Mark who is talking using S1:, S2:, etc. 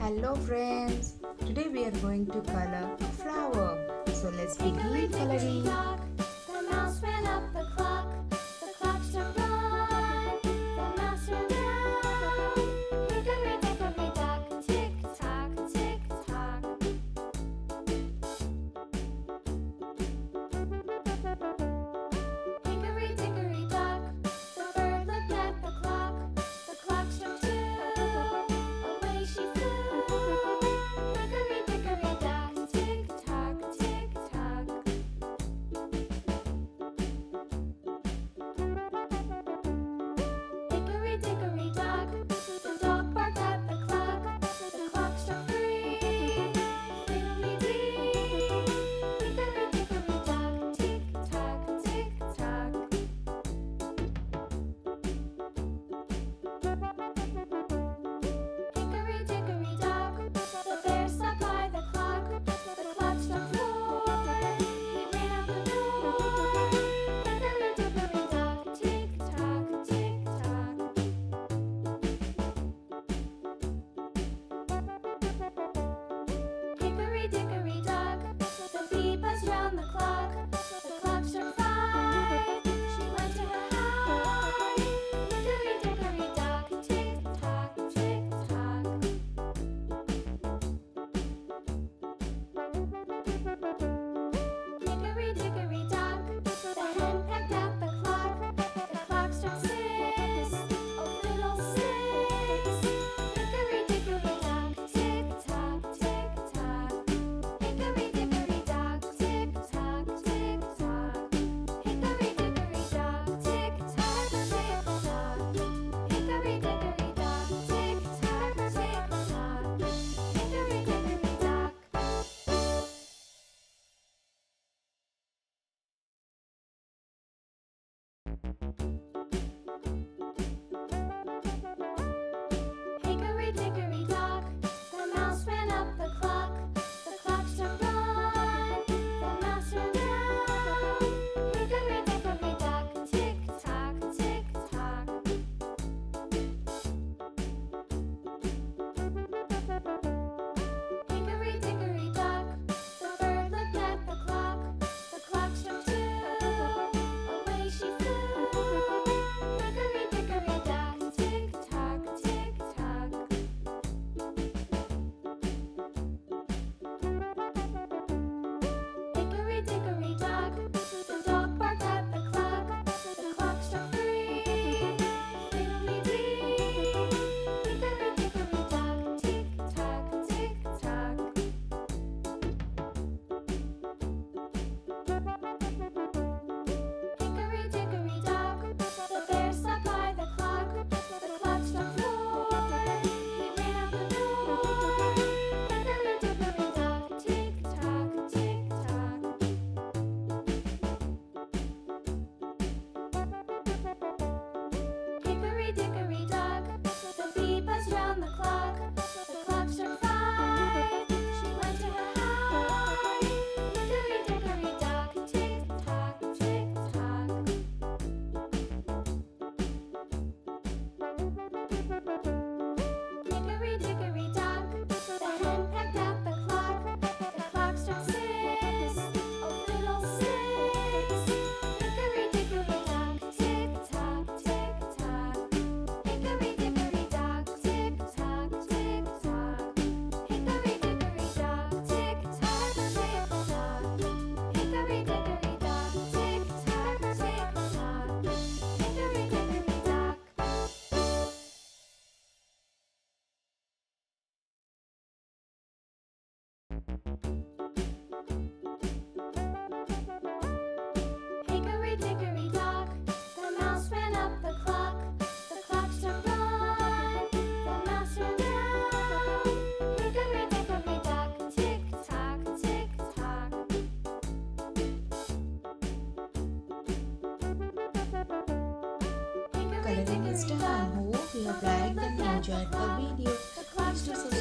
S1: Hello friends, today we are going to color a flower. So let's begin coloring.
S2: The mouse ran up the clock. The clock struck one. The mouse ran down. Hickory dickory dock. Tick tock, tick tock. Hickory dickory dock. The bird looked at the clock. The clock struck two. Away she flew. Hickory dickory dock. Tick tock, tick tock. Hickory dickory dock. The dog barked at the clock. The clock struck three. Fiddly-dee. Hickory dickory dock. Tick tock, tick tock. Hickory dickory dock. The bear sat by the clock. The clock struck four. He ran out the door. Hickory dickory dock. Tick tock, tick tock. Hickory dickory dock. The bee buzzed round the clock. The clock struck five. She went to her hive. Hickory dickory dock. Tick tock, tick tock. Hickory dickory dock. The hen pecked at the clock. The clock struck six. Oh, fiddlesticks. Hickory dickory dock. Tick tock, tick tock. Hickory dickory dock. Tick tock, tick tock. Hickory dickory dock. Tick tock, tick tock. Hickory dickory dock. Tick tock, tick tock. Hickory dickory dock. Hickory dickory dock. The mouse ran up the clock. The clock struck one. The mouse ran down. Hickory dickory dock. Tick tock, tick tock. Hickory dickory dock. The bird looked at the clock. The clock struck two. Away she flew. Hickory dickory dock. Tick tock, tick tock. Hickory dickory dock. The dog barked at the clock. The clock struck three. Fiddly-dee. Hickory dickory dock. Tick tock, tick tock. Hickory dickory dock. The bear sat by the clock. The clock struck four. He ran out the door. Hickory dickory dock. Tick tock, tick tock. Hickory dickory dock. The bee buzzed round the clock. The clock struck five. She went to her hive. Hickory dickory dock. Tick tock, tick tock. Hickory dickory dock. The hen pecked at the clock. The clock struck six. Oh, fiddlesticks. Hickory dickory dock. Tick tock, tick tock. Hickory dickory dock. Tick tock, tick tock. Hickory dickory dock. Tick tock, tick tock. Hickory dickory dock. Tick tock, tick tock. Hickory dickory dock. Hickory dickory dock. The mouse ran up the clock. The clock struck one. The mouse ran down. Hickory dickory dock. Tick tock, tick tock. Hickory
S1: Coloring is
S2: dickory
S1: done.
S2: dock.
S1: Hope you
S2: The
S1: have
S2: bird
S1: liked and
S2: looked at
S1: enjoyed the
S2: clock.
S1: video.
S2: The clock
S1: Please do
S2: struck
S1: subscribe